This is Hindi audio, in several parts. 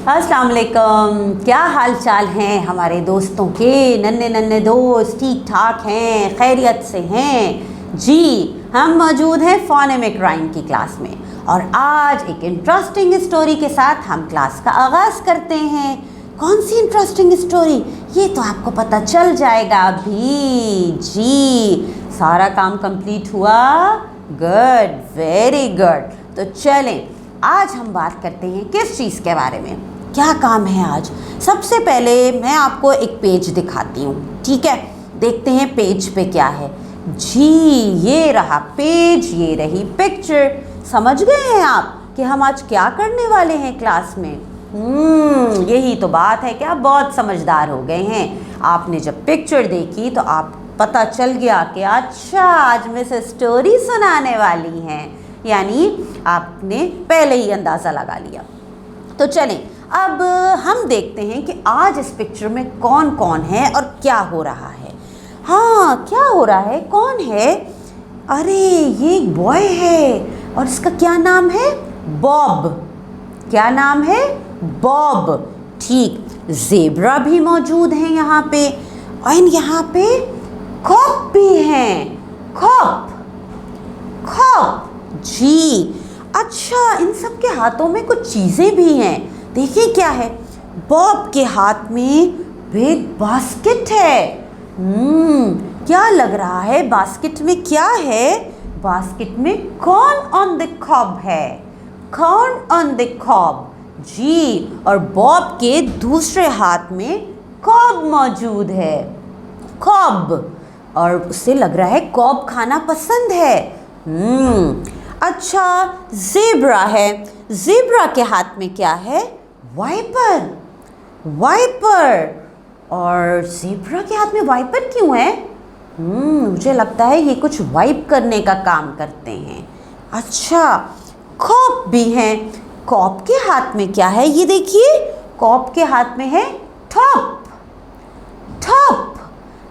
अस्सलाम वालेकुम। क्या हाल चाल हैं हमारे दोस्तों के? नन्हे नन्हे दोस्त ठीक ठाक हैं, खैरियत से हैं जी। हम मौजूद हैं फोनेमिक राइम की क्लास में और आज एक इंटरेस्टिंग स्टोरी के साथ हम क्लास का आगाज़ करते हैं। कौन सी इंटरेस्टिंग स्टोरी, ये तो आपको पता चल जाएगा अभी जी। सारा काम कंप्लीट हुआ? Good, very good. तो चलें, आज हम बात करते हैं किस चीज़ के बारे में, क्या काम है आज। सबसे पहले मैं आपको एक पेज दिखाती हूँ, ठीक है? देखते हैं पेज पे क्या है जी। ये रहा पेज, ये रही पिक्चर। समझ गए हैं आप कि हम आज क्या करने वाले हैं क्लास में? यही तो बात है कि आप बहुत समझदार हो गए हैं। आपने जब पिक्चर देखी तो आप पता चल गया कि अच्छा आज मिस स्टोरी सुनाने वाली हैं, यानी आपने पहले ही अंदाज़ा लगा लिया। तो चलें, अब हम देखते हैं कि आज इस पिक्चर में कौन कौन है और क्या हो रहा है। हाँ, क्या हो रहा है, कौन है? अरे ये एक बॉय है और इसका क्या नाम है? बॉब। क्या नाम है? बॉब। ठीक, ज़ेब्रा भी मौजूद हैं यहाँ पे और यहाँ पे कॉप भी हैं। कॉप, कॉप जी। अच्छा, इन सब के हाथों में कुछ चीज़ें भी हैं। देखिए क्या है, बॉब के हाथ में बिग बास्केट है। क्या लग रहा है बास्केट में क्या है? बास्केट में कॉर्न ऑन द कॉब है। कॉर्न ऑन द कॉब जी। और बॉब के दूसरे हाथ में कॉब मौजूद है। कॉब, और उसे लग रहा है कॉब खाना पसंद है। अच्छा, ज़ेब्रा है। ज़ेब्रा के हाथ में क्या है? वाइपर। वाइपर, और ज़ेब्रा के हाथ में वाइपर क्यों है? मुझे लगता है ये कुछ वाइप करने का काम करते हैं। अच्छा, कॉप भी हैं। कॉप के हाथ में क्या है? ये देखिए, कॉप के हाथ में है टॉप। टॉप,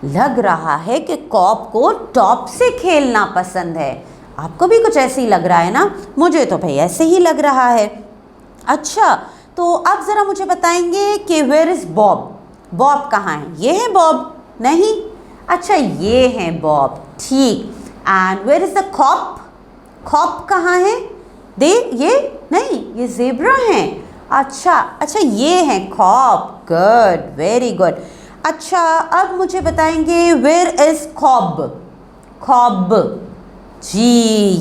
लग रहा है कि कॉप को टॉप से खेलना पसंद है। आपको भी कुछ ऐसे ही लग रहा है ना? मुझे तो भाई ऐसे ही लग रहा है। अच्छा, तो आप ज़रा मुझे बताएंगे कि वेयर इज़ बॉब? बॉब कहाँ है? ये है बॉब? नहीं। अच्छा, ये है बॉब, ठीक। And where is the cop? Cop कहाँ है? ये नहीं, ये ज़ेब्रा हैं। अच्छा, ये है कॉप। Good, very good. अच्छा, अब मुझे बताएंगे वेयर इज़ कॉब? कॉब जी,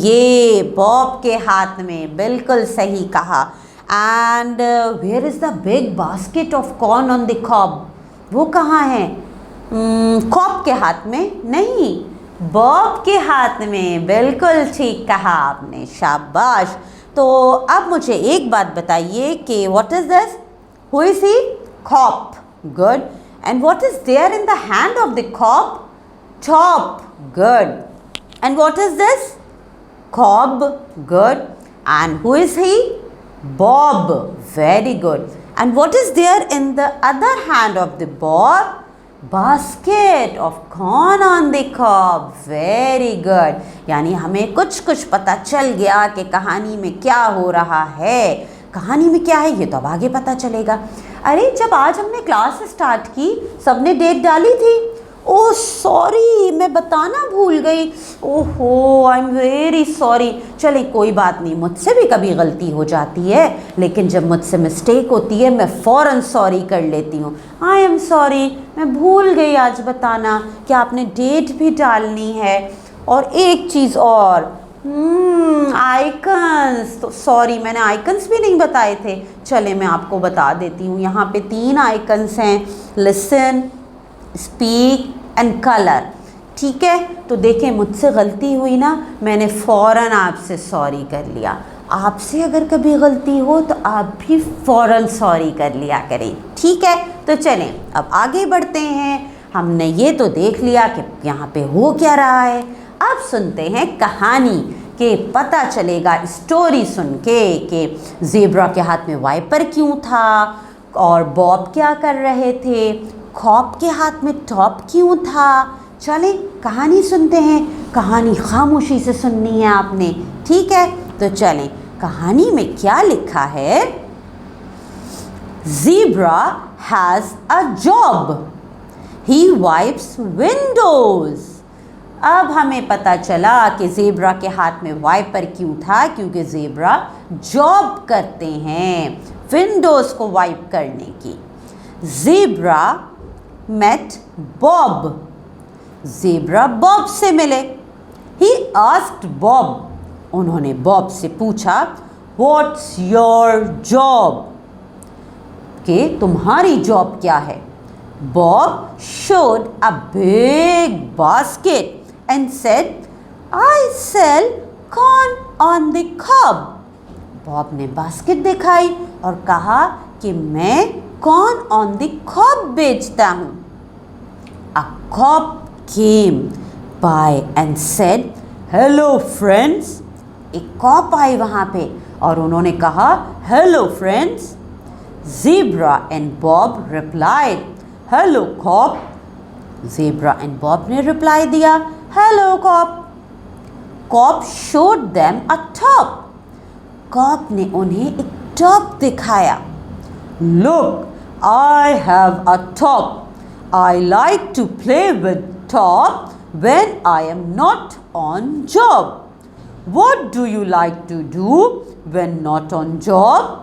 ये बॉब के हाथ में, बिल्कुल सही कहा। And where is the big basket of corn on the cob? वो कहाँ है? कॉब के हाथ में? नहीं, बॉब के हाथ में। बिल्कुल ठीक कहा आपने, शाबाश। तो अब मुझे एक बात बताइए कि what is this? Who is he? Cop. Good. And what is there in the hand of the cop? Top. Good. And what is this? Cob. Good. And who is he? Bob. Very good. And what is there in the other hand of the Bob? Basket of corn on the cob. Very good. यानी हमें कुछ कुछ पता चल गया कि कहानी में क्या हो रहा है। कहानी में क्या है ये तो अब आगे पता चलेगा। अरे, जब आज हमने क्लास स्टार्ट की, सबने डेट डाली थी। ओह सॉरी, मैं बताना भूल गई। ओहो, आई एम वेरी सॉरी। चले, कोई बात नहीं, मुझसे भी कभी गलती हो जाती है, लेकिन जब मुझसे मिस्टेक होती है मैं फ़ौरन सॉरी कर लेती हूँ। आई एम सॉरी, मैं भूल गई आज बताना कि आपने डेट भी डालनी है। और एक चीज़ और, आइकन्स, तो सॉरी, मैंने आइकन्स भी नहीं बताए थे। चले, मैं आपको बता देती हूँ। यहाँ पे 3 आइकन्स हैं, लिसन, स्पीक एंड कलर, ठीक है? तो देखें, मुझसे गलती हुई ना, मैंने फ़ौरन आपसे सॉरी कर लिया। आपसे अगर कभी गलती हो तो आप भी फ़ौरन सॉरी कर लिया करें, ठीक है? तो चलें, अब आगे बढ़ते हैं। हमने ये तो देख लिया कि यहाँ पे हो क्या रहा है। अब सुनते हैं कहानी, कि पता चलेगा स्टोरी सुन के कि ज़ेब्रा के हाथ में वाइपर क्यों था और बॉब क्या कर रहे थे, कॉप के हाथ में टॉप क्यों था। चलें, कहानी सुनते हैं। कहानी खामोशी से सुननी है आपने, ठीक है? तो चलें, कहानी में क्या लिखा है? Zebra has a job. He wipes windows. अब हमें पता चला कि ज़ेब्रा के हाथ में वाइपर क्यों था, क्योंकि ज़ेब्रा जॉब करते हैं विंडोज़ को वाइप करने की। Zebra met Bob. Zebra Bob से मिले। He asked Bob. उन्होंने बॉब से पूछा, व्हाट्स योर जॉब? कि तुम्हारी जॉब क्या है? Bob showed a big basket and said, I sell corn on the cob. Bob ने बास्केट दिखाई और कहा कि मैं corn on the cob बेचता हूँ। A cop came by and said, hello friends. एक कॉप आई वहाँ पे और उन्होंने कहा, hello friends. Zebra and Bob replied, hello cop. Zebra and Bob ने रिप्लाई दिया, hello cop. Cop showed them a top. Cop ने उन्हें एक टॉप दिखाया। Look, I have a top. I like to play with top when I am not on job. What do you like to do when not on job?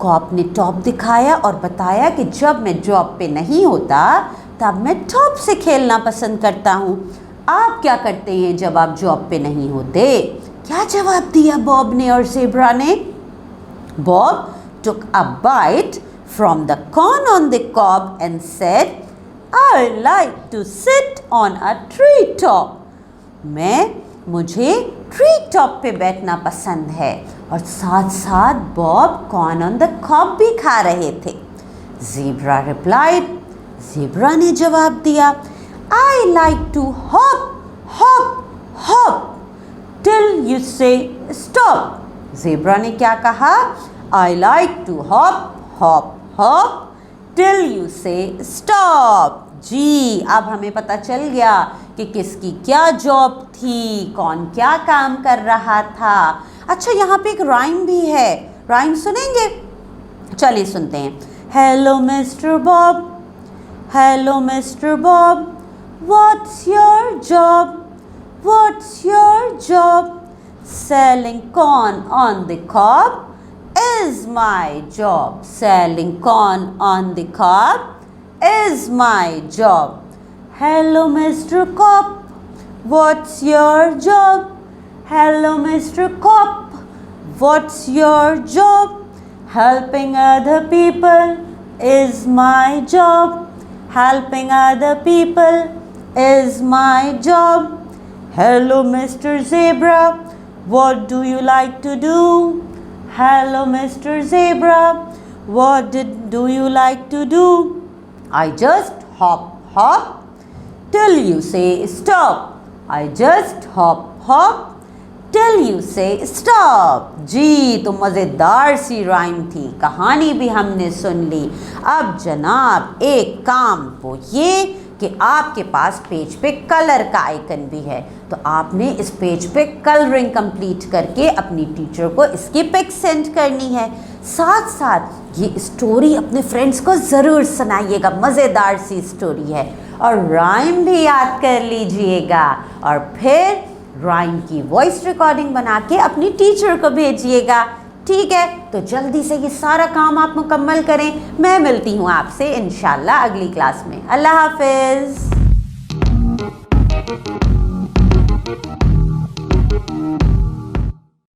Cop ने टॉप दिखाया और बताया कि जब मैं जॉब पे नहीं होता तब मैं टॉप से खेलना पसंद करता हूँ। आप क्या करते हैं जब आप जॉब पे नहीं होते? क्या जवाब दिया बॉब ने और ज़ेब्रा ने? Bob took a bite from the corn on the cob and said, I like to sit on a tree top. मुझे ट्री टॉप पे बैठना पसंद है। और साथ साथ Bob corn on the cob भी खा रहे थे। Zebra replied. ज़ेब्रा ने जवाब दिया, I like to hop hop hop till you say stop. Zebra ने क्या कहा? I like to hop hop hop till you say stop. जी, अब हमें पता चल गया कि किसकी क्या जॉब थी, कौन क्या काम कर रहा था। अच्छा, यहाँ पे एक राइम भी है, राइम सुनेंगे? चलिए सुनते हैं। Hello mister Bob, hello mister Bob, what's your job, what's your job? Selling corn on the cob is my job. Selling corn on the cob is my job. Hello Mr. Cop, what's your job? Hello Mr. Cop, what's your job? Helping other people is my job. Helping other people is my job. Hello Mr. Zebra, what do you like to do? Hello Mr. Zebra, what do you like to do? I just hop hop till you say stop. I just hop hop till you say stop. जी, तो मज़ेदार सी राइम थी, कहानी भी हमने सुन ली। अब जनाब एक काम वो ये कि आपके पास पेज पे कलर का आइकन भी है, तो आपने इस पेज पे कलरिंग कंप्लीट करके अपनी टीचर को इसकी पिक सेंड करनी है। साथ साथ ये स्टोरी अपने फ्रेंड्स को ज़रूर सुनाइएगा, मज़ेदार सी स्टोरी है। और राइम भी याद कर लीजिएगा और फिर राइम की वॉइस रिकॉर्डिंग बना के अपनी टीचर को भेजिएगा। ठीक है, तो जल्दी से ये सारा काम आप मुकम्मल करें। मैं मिलती हूँ आपसे इंशाल्लाह अगली क्लास में। अल्लाह हाफिज़।